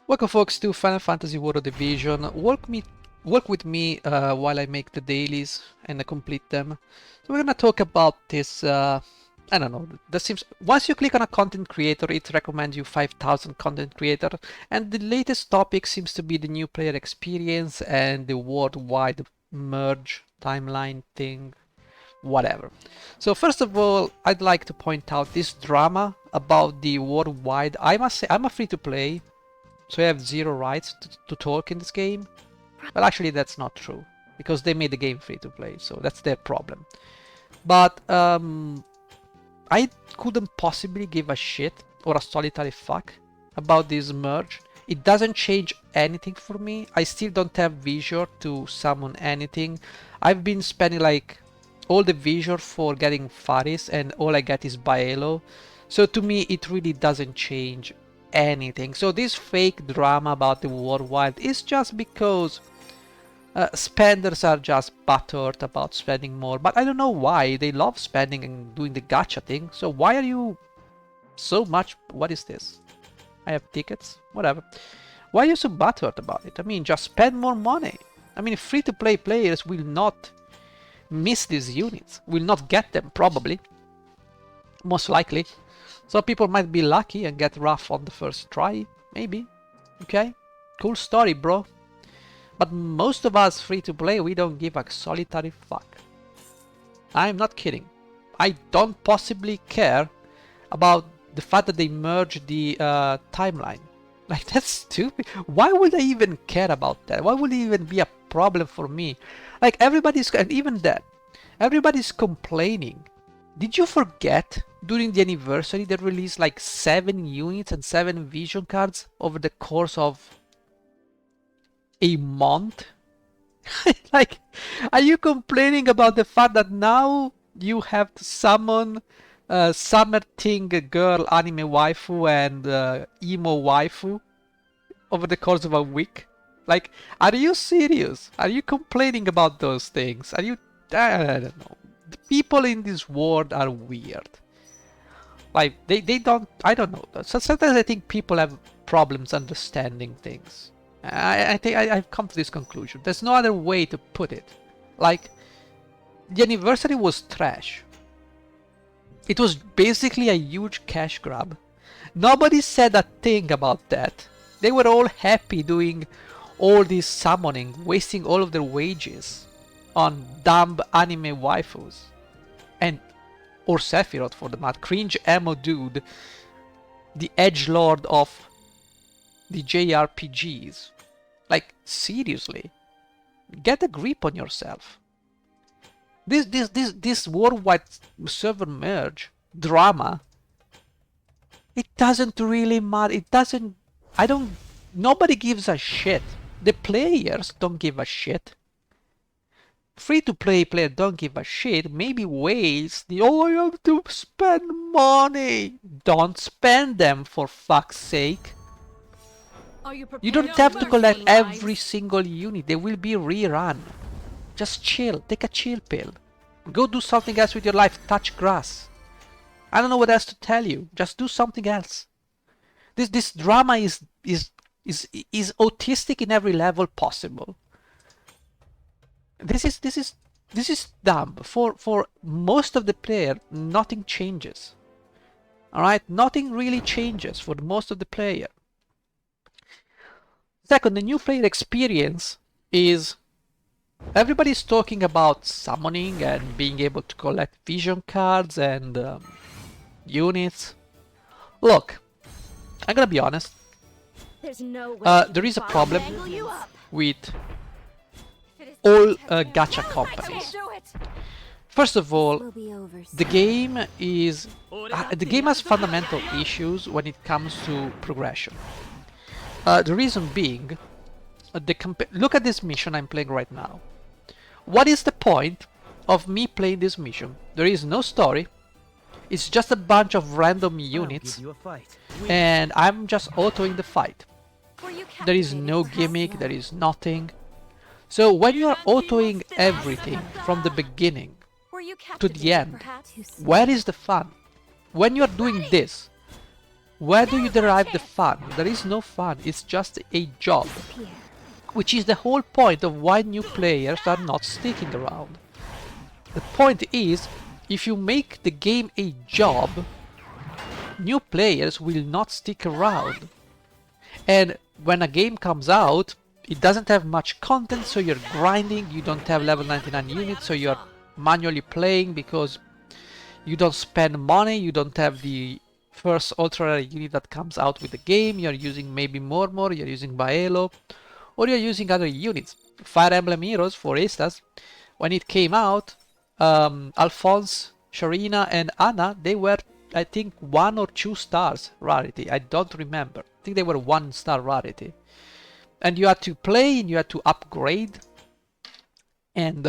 Welcome folks to Final Fantasy World of Division. Work with me while I make the dailies and I complete them. So we're gonna talk about this, I don't know, that seems, once you click on a content creator, it recommends you 5,000 content creator, and the latest topic seems to be the new player experience and the worldwide merge timeline thing, whatever. So first of all, I'd like to point out this drama about the worldwide. I must say, I'm a free-to-play, so I have zero rights to talk in this game. Well, actually, that's not true, because they made the game free to play, so that's their problem. But I couldn't possibly give a shit or a solitary fuck about this merge. It doesn't change anything for me. I still don't have Visor to summon anything. I've been spending like all the Visor for getting Faris, and all I get is Baelo. So to me, it really doesn't change anything. So this fake drama about the worldwide is just because spenders are just buttered about spending more. But I don't know why. They love spending and doing the gacha thing. So why are you so much? What is this? I have tickets? Whatever. Why are you so buttered about it? I mean, just spend more money. I mean, free-to-play players will not miss these units. Will not get them, probably. Most likely. So people might be lucky and get rough on the first try, maybe. Okay, cool story, bro. But most of us free-to-play, we don't give a solitary fuck. I'm not kidding. I don't possibly care about the fact that they merged the timeline. Like, that's stupid. Why would I even care about that? Why would it even be a problem for me? Like, everybody's, and even that, everybody's complaining. Did you forget during the anniversary they released like 7 units and 7 vision cards over the course of a month? Like, are you complaining about the fact that now you have to summon Summer Thing Girl Anime Waifu and Emo Waifu over the course of a week? Like, are you serious? Are you complaining about those things? Are you... I don't know. The people in this world are weird. Like, they don't... I don't know. So sometimes I think people have problems understanding things. I think I've come to this conclusion. There's no other way to put it. Like, the anniversary was trash. It was basically a huge cash grab. Nobody said a thing about that. They were all happy doing all this summoning, wasting all of their wages on dumb anime waifus. And or Sephiroth for the matter. Cringe emo dude. The edgelord of the JRPGs. Like, seriously. Get a grip on yourself. This worldwide server merge drama, it doesn't really matter. It doesn't... Nobody gives a shit. The players don't give a shit. Free-to-play players don't give a shit. Maybe whales, oh, I have to spend money. Don't spend them, for fuck's sake. You don't have to collect every single unit. They will be rerun. Just chill. Take a chill pill. Go do something else with your life. Touch grass. I don't know what else to tell you. Just do something else. This drama is autistic in every level possible. This is dumb. For most of the player, nothing changes. Alright? Nothing really changes for most of the player. Second, the new player experience is... Everybody's talking about summoning and being able to collect vision cards and units. Look, I'm gonna be honest. There is a problem with all gacha companies. First of all, the game has fundamental issues when it comes to progression. The reason being, look at this mission I'm playing right now. What is the point of me playing this mission? There is no story. It's just a bunch of random units, and I'm just autoing the fight. There is no gimmick, there is nothing. So when you're autoing everything from the beginning to the end, where is the fun? When you're doing this, Where do you derive the fun? There is no fun, it's just a job. Which is the whole point of why new players are not sticking around. The point is, if you make the game a job, new players will not stick around. And when a game comes out, it doesn't have much content, so you're grinding, you don't have level 99 units, so you're manually playing because you don't spend money, you don't have the first ultra rare unit that comes out with the game, you're using maybe Murmur, you're using Baelo, or you're using other units. Fire Emblem Heroes, for instance, when it came out, Alphonse, Sharina, and Anna, they were, I think, 1 or 2 stars rarity. I don't remember. I think they were 1 star rarity. And you had to play and you had to upgrade. And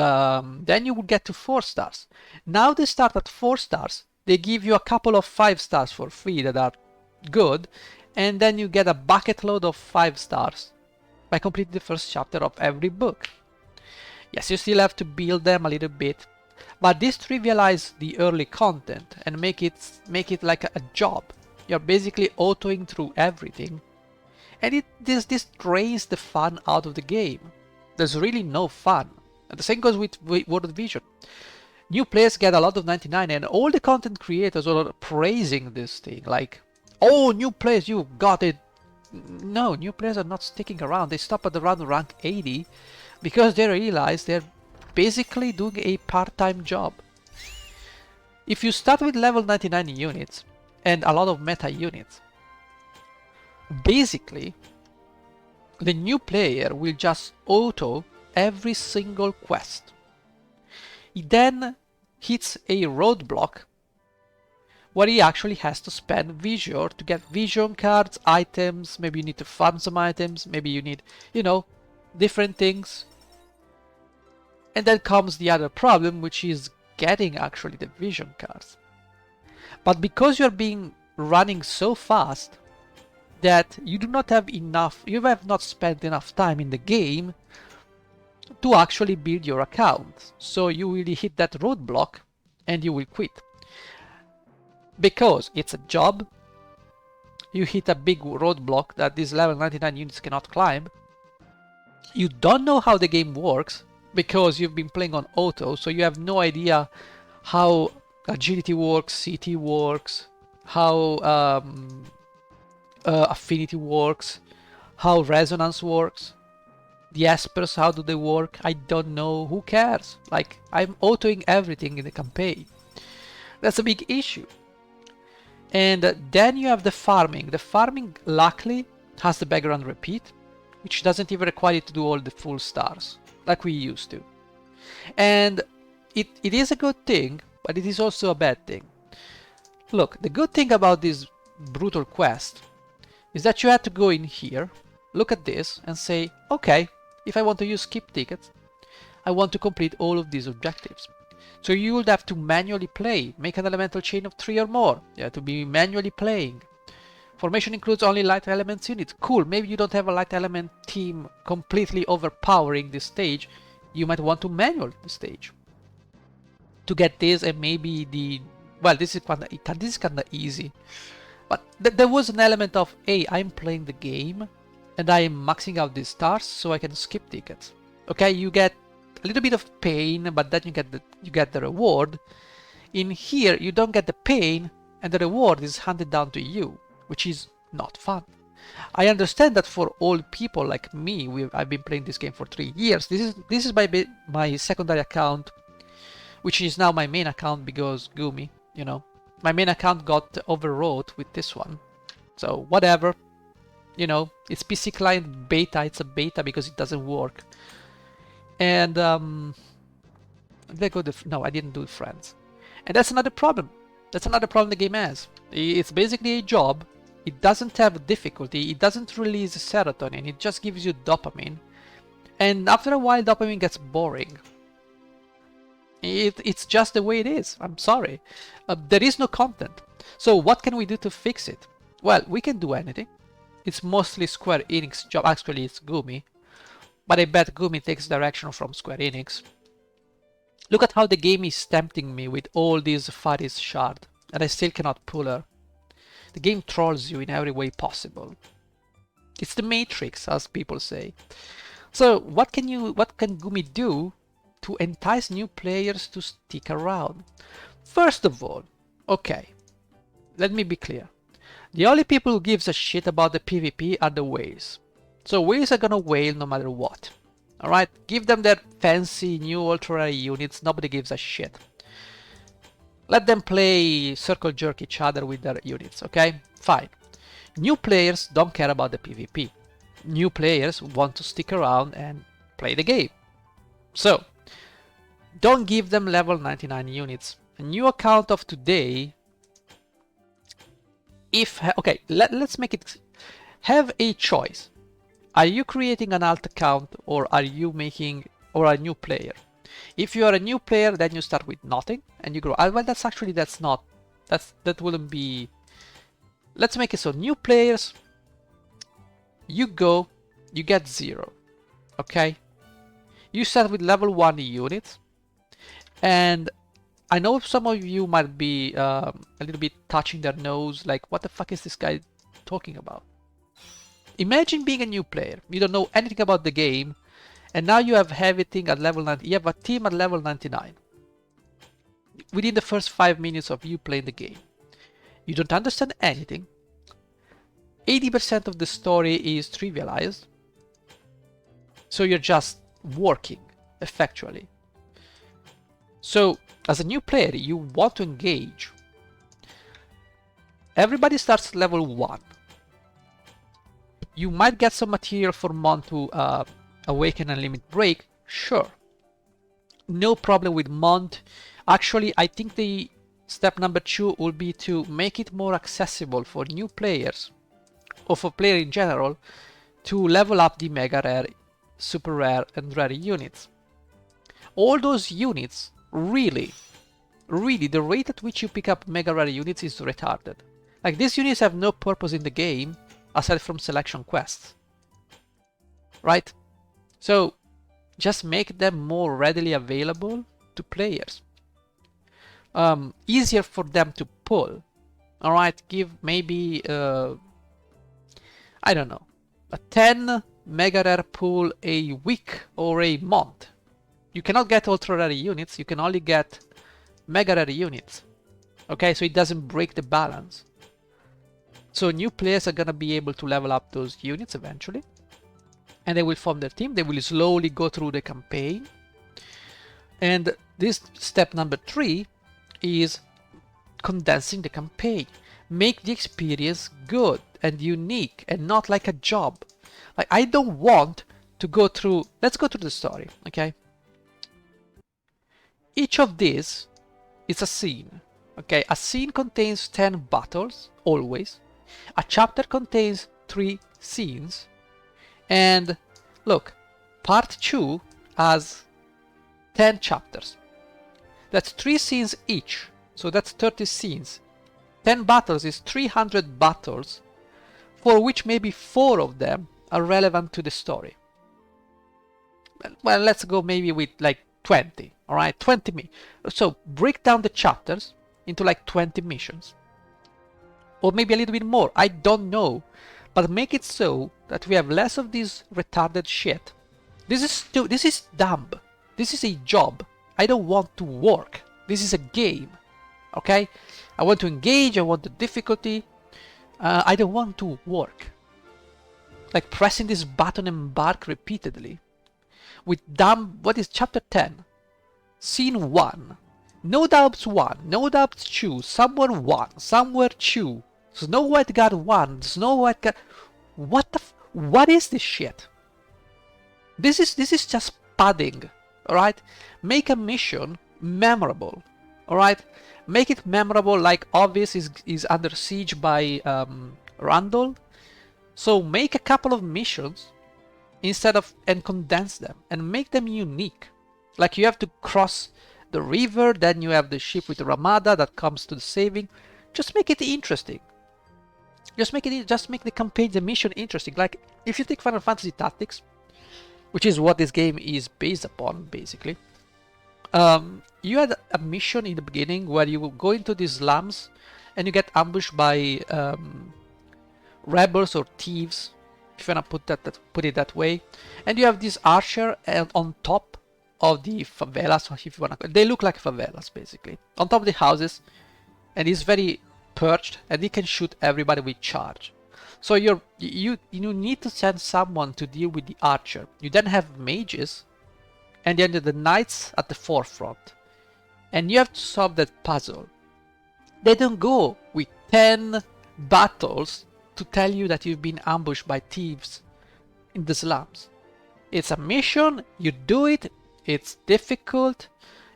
then you would get to 4 stars. Now they start at 4 stars. They give you a couple of 5 stars for free that are good. And then you get a bucket load of 5 stars by completing the first chapter of every book. Yes, you still have to build them a little bit, but this trivializes the early content and make it like a job. You're basically autoing through everything, and this drains the fun out of the game. There's really no fun. And the same goes with World Vision. New players get a lot of 99, and all the content creators are praising this thing, like, oh, new players, you got it. No, new players are not sticking around. They stop at around rank 80 because they realize they're basically doing a part-time job. If you start with level 99 units and a lot of meta units, basically the new player will just auto every single quest. He then hits a roadblock where he actually has to spend Vision to get Vision cards, items, maybe you need to farm some items, maybe you need, you know, different things. And then comes the other problem, which is getting actually the Vision cards. But because you're running so fast that you do not have enough, you have not spent enough time in the game to actually build your account. So you will hit that roadblock and you will quit. Because it's a job, you hit a big roadblock that these level 99 units cannot climb. You don't know how the game works because you've been playing on auto, so you have no idea how agility works, CT works, how affinity works, how resonance works, the espers, how do they work? I don't know, who cares? Like, I'm autoing everything in the campaign. That's a big issue. And then you have the farming. The farming, luckily, has the background repeat, which doesn't even require you to do all the full stars, like we used to. And it is a good thing, but it is also a bad thing. Look, the good thing about this brutal quest is that you have to go in here, look at this, and say, okay, if I want to use skip tickets, I want to complete all of these objectives. So you would have to manually play, make an elemental chain of 3 or more. You have to be manually playing. Formation includes only light elements units. Cool, maybe you don't have a light element team completely overpowering this stage. You might want to manual the stage to get this, and maybe the, well, this is kinda easy. But there was an element of, hey, I'm playing the game and I am maxing out these stars so I can skip tickets. Okay, you get a little bit of pain, but then you get the reward. In here, you don't get the pain, and the reward is handed down to you, which is not fun. I understand that for old people like me, I've been playing this game for 3 years. This is my secondary account, which is now my main account because Gumi, you know, my main account got overwrought with this one. So whatever, you know, it's PC client beta. It's a beta because it doesn't work. And no, I didn't do friends. And that's another problem. That's another problem the game has. It's basically a job. It doesn't have difficulty. It doesn't release serotonin. It just gives you dopamine. And after a while, dopamine gets boring. It's just the way it is. I'm sorry. There is no content. So what can we do to fix it? Well, we can do anything. It's mostly Square Enix job. Actually, it's Gumi. But I bet Gumi takes direction from Square Enix. Look at how the game is tempting me with all these Faris shard, and I still cannot pull her. The game trolls you in every way possible. It's the Matrix, as people say. So what can Gumi do to entice new players to stick around? First of all, okay, let me be clear. The only people who gives a shit about the PvP are the whales. So whales are gonna whale no matter what. Alright, give them their fancy new ultra rare units, nobody gives a shit. Let them play circle jerk each other with their units, okay? Fine. New players don't care about the PvP. New players want to stick around and play the game. So, don't give them level 99 units. A new account of today, okay, let's make it, have a choice. Are you creating an alt account or are you making, or a new player? If you are a new player, then you start with nothing and you grow. Well, that wouldn't be. Let's make it so. New players, you go, you get 0. Okay? You start with level 1 units. And I know some of you might be a little bit touching their nose, like, what the fuck is this guy talking about? Imagine being a new player. You don't know anything about the game. And now you have everything at level 90. You have a team at level 99. Within the first 5 minutes of you playing the game. You don't understand anything. 80% of the story is trivialized. So you're just working effectually. So as a new player, you want to engage. Everybody starts at level 1. You might get some material for Mon to Awaken and Limit Break, sure. No problem with Mont. Actually, I think the step number 2 will be to make it more accessible for new players, or for players in general, to level up the Mega Rare, Super Rare and Rare units. All those units, really, the rate at which you pick up Mega Rare units is retarded. Like, these units have no purpose in the game, aside from selection quests. Right? So, just make them more readily available to players. Easier for them to pull. Alright, give maybe, I don't know, a 10 Mega Rare pull a week or a month. You cannot get Ultra Rare units, you can only get Mega Rare units. Okay, so it doesn't break the balance. So new players are gonna be able to level up those units eventually. And they will form their team, they will slowly go through the campaign. And this step number 3 is condensing the campaign. Make the experience good and unique and not like a job. Like, I don't want to go through, let's go through the story, okay? Each of these is a scene, okay? A scene contains 10 battles, always. A chapter contains 3 scenes. And look, part 2 has 10 chapters. That's 3 scenes each, so that's 30 scenes. 10 battles is 300 battles, for which maybe 4 of them are relevant to the story. Well, let's go maybe with like 20, alright? 20 so break down the chapters into like 20 missions. Or maybe a little bit more, I don't know. But make it so that we have less of this retarded shit. This is dumb. This is a job. I don't want to work. This is a game. Okay? I want to engage, I want the difficulty. I don't want to work. Like pressing this button and embark repeatedly. With dumb, what is chapter 10? Scene 1. No doubts 1, no doubts 2, somewhere 1, somewhere 2. Snow White got 1, Snow White got... What is this shit? This is just padding, alright? Make a mission memorable, alright? Make it memorable, like Obvious is under siege by Randall. So make a couple of missions instead of, and condense them and make them unique. Like you have to cross the river, then you have the ship with Ramada that comes to the saving. Just make it interesting. Just make the campaign, the mission interesting. Like if you take Final Fantasy Tactics, which is what this game is based upon, basically. You had a mission in the beginning where you will go into these slums and you get ambushed by rebels or thieves, if you wanna put it that way, and you have this archer on top of the favelas, or if you wanna, they look like favelas basically, on top of the houses, and he's very perched, and he can shoot everybody with charge. So you need to send someone to deal with the archer. You then have mages, and then the knights at the forefront, and you have to solve that puzzle. They don't go with 10 battles to tell you that you've been ambushed by thieves in the slums. It's a mission, you do it, it's difficult,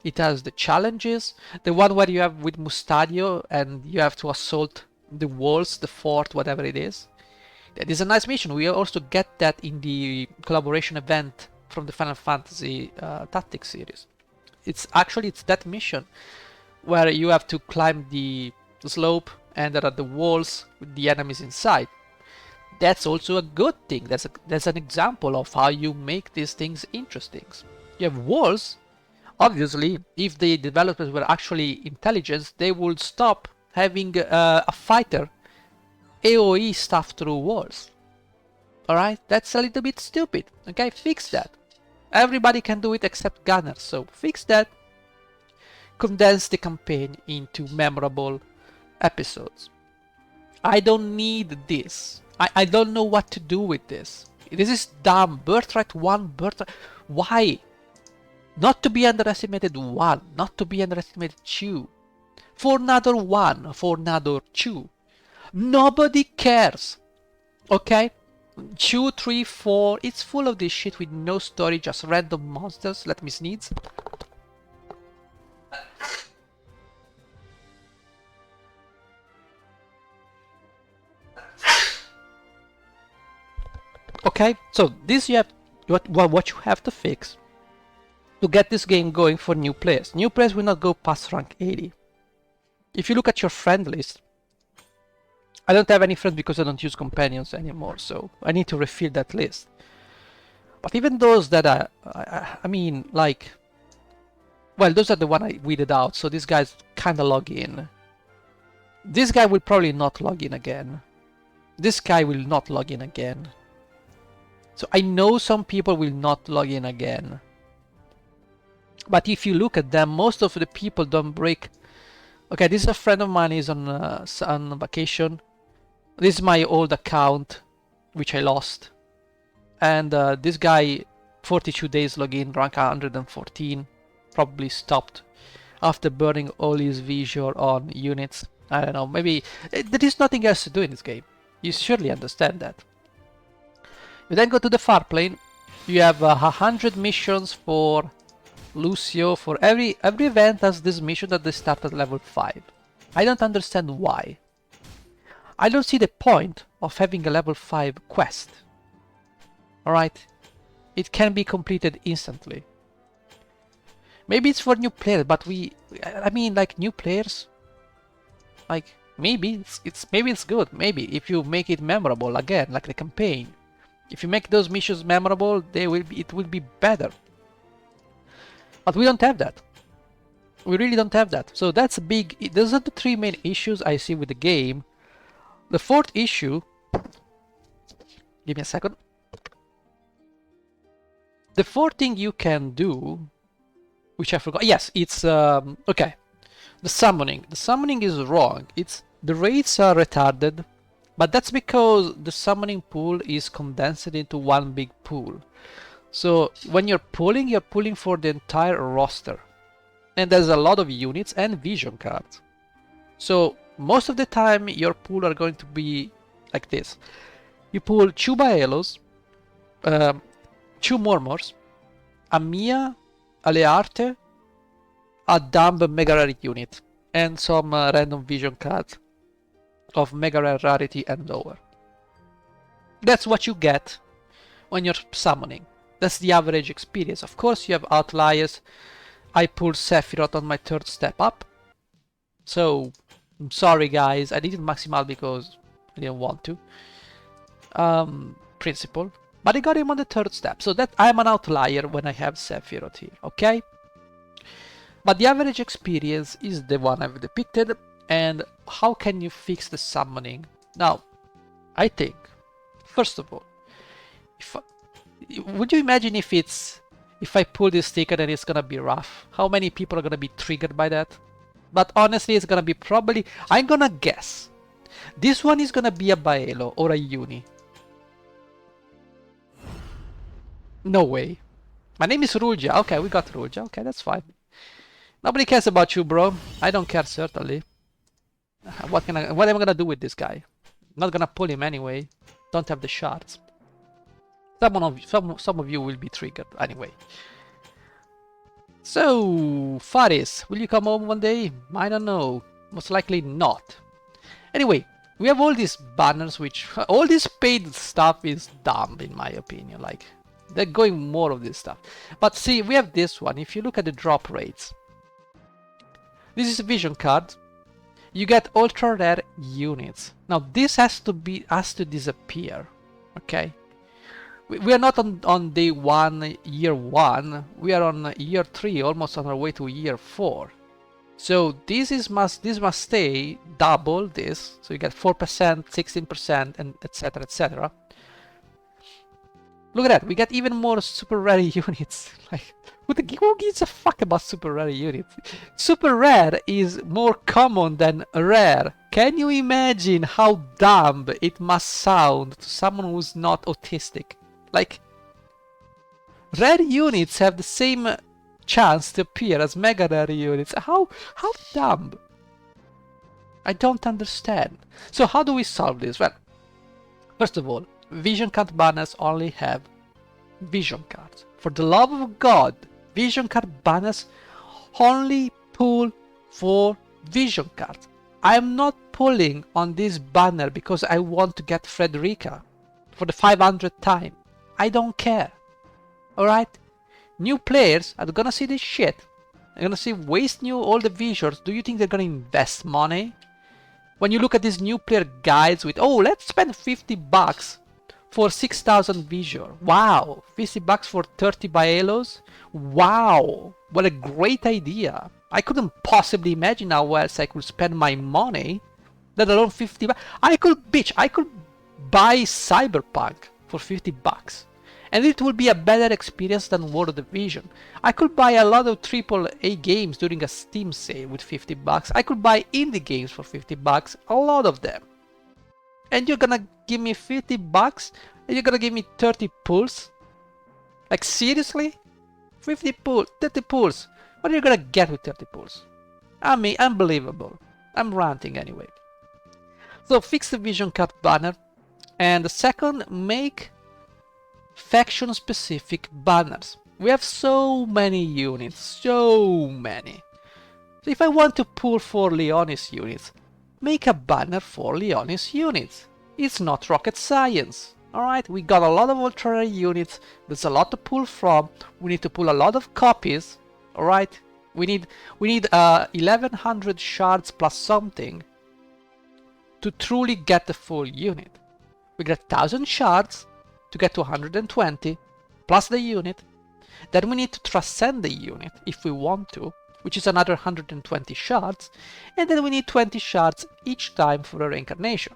it has the challenges. The one where you have with Mustadio and you have to assault the walls, the fort, whatever it is. That is a nice mission. We also get that in the collaboration event from the Final Fantasy Tactics series. It's that mission where you have to climb the slope and there are the walls with the enemies inside. That's also a good thing. That's an example of how you make these things interesting. You have walls. Obviously, if the developers were actually intelligent, they would stop having a fighter AoE stuff through walls. Alright, that's a little bit stupid. Okay, fix that. Everybody can do it except gunners, so fix that. Condense the campaign into memorable episodes. I don't need this. I don't know what to do with this. This is dumb. Birthright 1, Birthright... Why? Not to be underestimated 1, not to be underestimated 2. For another 1, for another 2. Nobody cares. Okay? 2, 3, 4. It's full of this shit with no story, just random monsters. Let me sneeze. Okay, so this you have what you have to fix to get this game going for new players. New players will not go past rank 80. If you look at your friend list, I don't have any friends because I don't use companions anymore, so I need to refill that list. But even those that are, I mean, like, well, those are the one I weeded out, so these guys kind of log in. This guy will probably not log in again. This guy will not log in again. So I know some people will not log in again. But if you look at them, most of the people don't break. Okay, this is a friend of mine, is on vacation. This is my old account, which I lost. And this guy, 42 days login, rank 114, probably stopped after burning all his visual on units. I don't know, maybe there is nothing else to do in this game. You surely understand that. You then go to the far plane. You have 100 missions for Lucio. For every event has this mission that they start at level 5. I don't understand why. I don't see the point of having a level 5 quest. Alright? It can be completed instantly. Maybe it's for new players, but I mean, like, new players, like, maybe it's good. Maybe if you make it memorable again, like the campaign. If you make those missions memorable, it will be better. But we don't have that. We really don't have that. So that's a big... Those are the 3 main issues I see with the game. The 4th issue... Give me a second. The 4th thing you can do, which I forgot... Yes, it's... okay. The summoning. The summoning is wrong. The rates are retarded. But that's because the summoning pool is condensed into one big pool. So when you're pulling for the entire roster. And there's a lot of units and vision cards. So most of the time your pool are going to be like this. You pull 2 Baelos, 2 Murmurs, a Mia, a Learte, a dumb Mega Rarity unit, and some random vision cards of Mega Rare Rarity and lower. That's what you get when you're summoning. That's the average experience. Of course you have outliers. I pulled Sephiroth on my 3rd step up. So, I'm sorry guys, I didn't maximal because I didn't want to. Principle. But I got him on the 3rd step, so that I'm an outlier when I have Sephiroth here, okay? But the average experience is the one I've depicted, And how can you fix the summoning? Now, I think, first of all, would you imagine if I pull this ticket and it's gonna be rough? How many people are gonna be triggered by that? But honestly, it's gonna be probably, I'm gonna guess, this one is gonna be a Baelo or a Uni. No way. My name is Rulja. Okay, we got Rulja. Okay, that's fine. Nobody cares about you, bro. I don't care, certainly. What am I gonna do with this guy? Not gonna pull him anyway. Don't have the shards. Some of you will be triggered anyway. So, Faris, will you come home one day? I don't know. Most likely not. Anyway, we have all these banners, which all this paid stuff is dumb in my opinion. Like, they're going more of this stuff. But see, we have this one. If you look at the drop rates, this is a vision card. You get ultra rare units. Now this has to disappear. Okay. We are not on day 1, year 1. We are on year 3, almost on our way to year 4. So this must stay double this. So you get 4%, 16%, and etc. etc. Look at that. We get even more super rare units. Like, who gives a fuck about super rare units? Super rare is more common than rare. Can you imagine how dumb it must sound to someone who's not autistic? Like, rare units have the same chance to appear as mega rare units. How dumb? I don't understand. So how do we solve this? Well, first of all, vision card banners only have vision cards. For the love of God, vision card banners only pull for vision cards. I am not pulling on this banner because I want to get Frederica for the 500th time. I don't care. Alright? New players are gonna see this shit. They're gonna see waste all the visuals. Do you think they're gonna invest money? When you look at these new player guides with, oh, let's spend 50 bucks for 6,000 visual. Wow, 50 bucks for 30 Baelos? Wow, what a great idea. I couldn't possibly imagine how else I could spend my money, let alone 50 bucks. I could buy Cyberpunk for 50 bucks. And it would be a better experience than World of the Vision. I could buy a lot of AAA games during a Steam sale with 50 bucks. I could buy indie games for 50 bucks, a lot of them. And you're gonna give me 50 bucks and you're gonna give me 30 pulls? Like, seriously? 50 pulls, 30 pulls. What are you gonna get with 30 pulls? I mean, unbelievable. I'm ranting anyway. So fix the vision card banner. And the second, make faction specific banners. We have so many units, so many. So if I want to pull for Leonis units, make a banner for Leonis units. It's not rocket science. Alright, we got a lot of ultra rare units, there's a lot to pull from, we need to pull a lot of copies. Alright, we need 1100 shards plus something to truly get the full unit. We get 1000 shards to get to 120 plus the unit. Then we need to transcend the unit if we want to, which is another 120 shards, and then we need 20 shards each time for a reincarnation.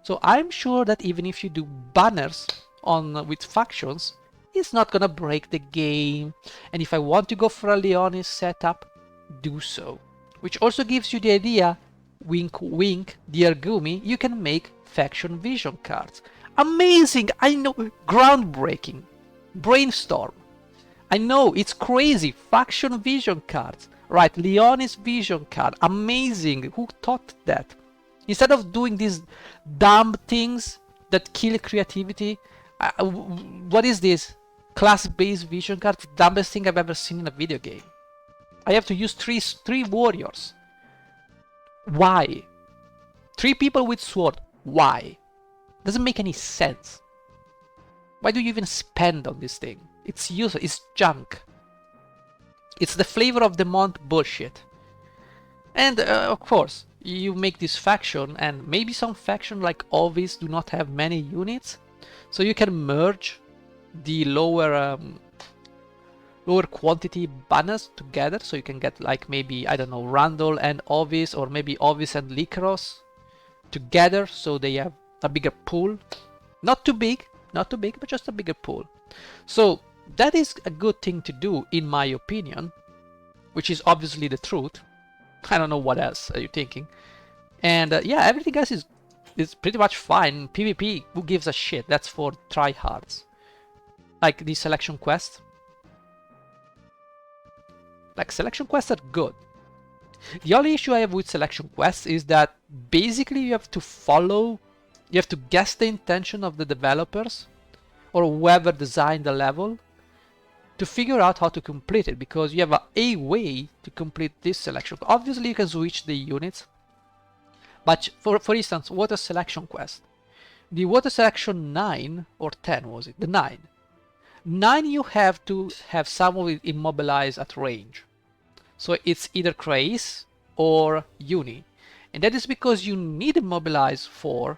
So I'm sure that even if you do banners with factions, it's not gonna break the game. And if I want to go for a Leonis setup, do so. Which also gives you the idea, wink wink, dear Gumi, you can make faction vision cards. Amazing! I know, groundbreaking. Brainstorm. I know, it's crazy. Faction vision cards. Right, Leonis vision card. Amazing. Who thought that? Instead of doing these dumb things that kill creativity, what is this? Class-based vision card? The dumbest thing I've ever seen in a video game. I have to use three warriors. Why? 3 people with sword. Why? Doesn't make any sense. Why do you even spend on this thing? It's useless. It's junk. It's the flavor of the month bullshit. And of course, you make this faction, and maybe some faction like Ovis do not have many units, so you can merge the lower lower quantity banners together, so you can get like maybe, I don't know, Randall and Ovis, or maybe Ovis and Lycaros together, so they have a bigger pool. Not too big, but just a bigger pool. So that is a good thing to do, in my opinion, which is obviously the truth. I don't know what else are you thinking. And yeah, everything else is pretty much fine. PvP, who gives a shit? That's for tryhards. Like the selection quests. Like, selection quests are good. The only issue I have with selection quests is that basically you have to guess the intention of the developers or whoever designed the level to figure out how to complete it, because you have a way to complete this selection. Obviously you can switch the units, but for instance, water selection quest. The water selection 9 or 10 was it? The 9. 9 you have to have someone immobilized at range. So it's either Krace or Uni. And that is because you need immobilize for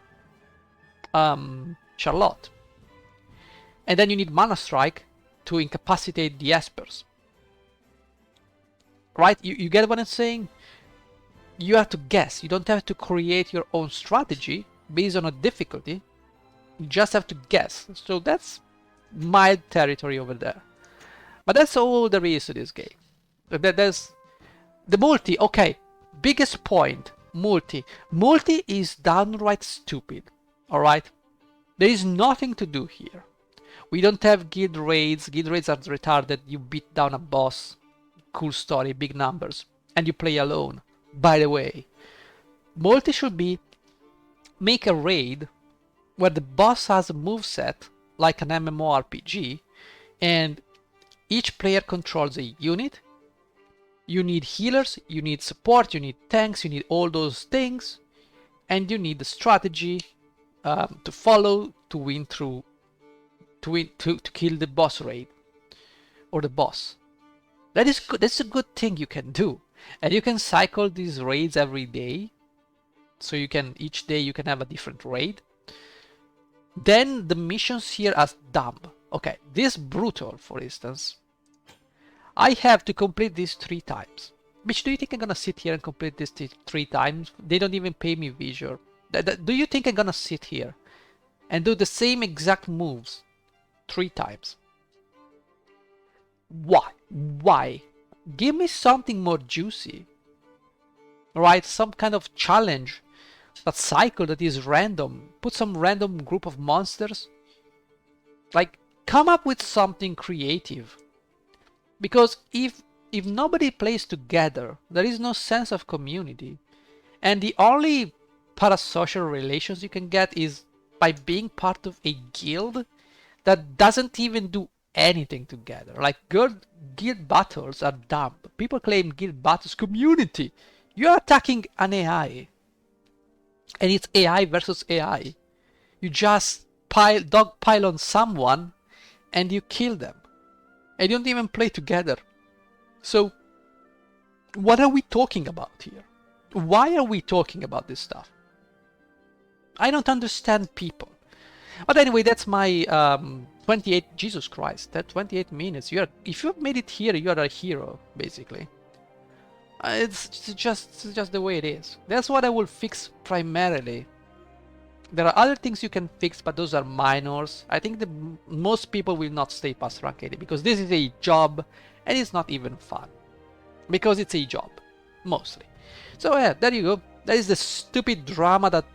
Charlotte. And then you need Mana Strike to incapacitate the Espers. Right? You get what I'm saying? You have to guess. You don't have to create your own strategy based on a difficulty. You just have to guess. So that's mild territory over there. But that's all there is to this game. There's the multi. Okay, biggest point, multi. Multi is downright stupid. Alright? There is nothing to do here. We don't have guild raids. Guild raids are retarded. You beat down a boss. Cool story, big numbers. And you play alone. By the way, multi should be make a raid where the boss has a moveset like an MMORPG, and each player controls a unit. You need healers, you need support, you need tanks, you need all those things, and you need the strategy to follow to win through to kill the boss raid or the boss. That is good. That's a good thing you can do, and you can cycle these raids every day. So you can each day you can have a different raid. Then the missions here are dumb. Okay, this brutal, for instance, I have to complete this 3 times. Bitch, do you think I'm gonna sit here and complete this 3 times? They don't even pay me visual. Do you think I'm gonna sit here and do the same exact moves 3 times? Why? Why? Give me something more juicy. Right? Some kind of challenge. That cycle that is random. Put some random group of monsters. Like, come up with something creative. Because if nobody plays together, there is no sense of community. And the only parasocial relations you can get is by being part of a guild that doesn't even do anything together. Like, guild battles are dumb. People claim guild battles community. You're attacking an AI. And it's AI versus AI. You just dogpile on someone and you kill them. And you don't even play together. So, what are we talking about here? Why are we talking about this stuff? I don't understand people. But anyway, that's my 28, Jesus Christ, that 28 minutes. If you've made it here, you are a hero, basically. It's just the way it is. That's what I will fix primarily. There are other things you can fix, but those are minors. I think most people will not stay past rank 80 because this is a job and it's not even fun. Because it's a job, mostly. So yeah, there you go. That is the stupid drama that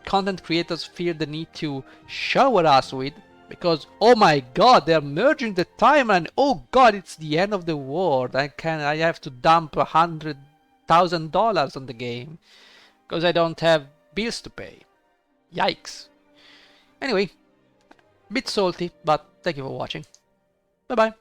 content creators feel the need to shower us with. Because, oh my god, they're merging the timeline. Oh god, it's the end of the world. I have to dump $100,000 on the game because I don't have bills to pay. Yikes. Anyway, bit salty, but thank you for watching. Bye bye.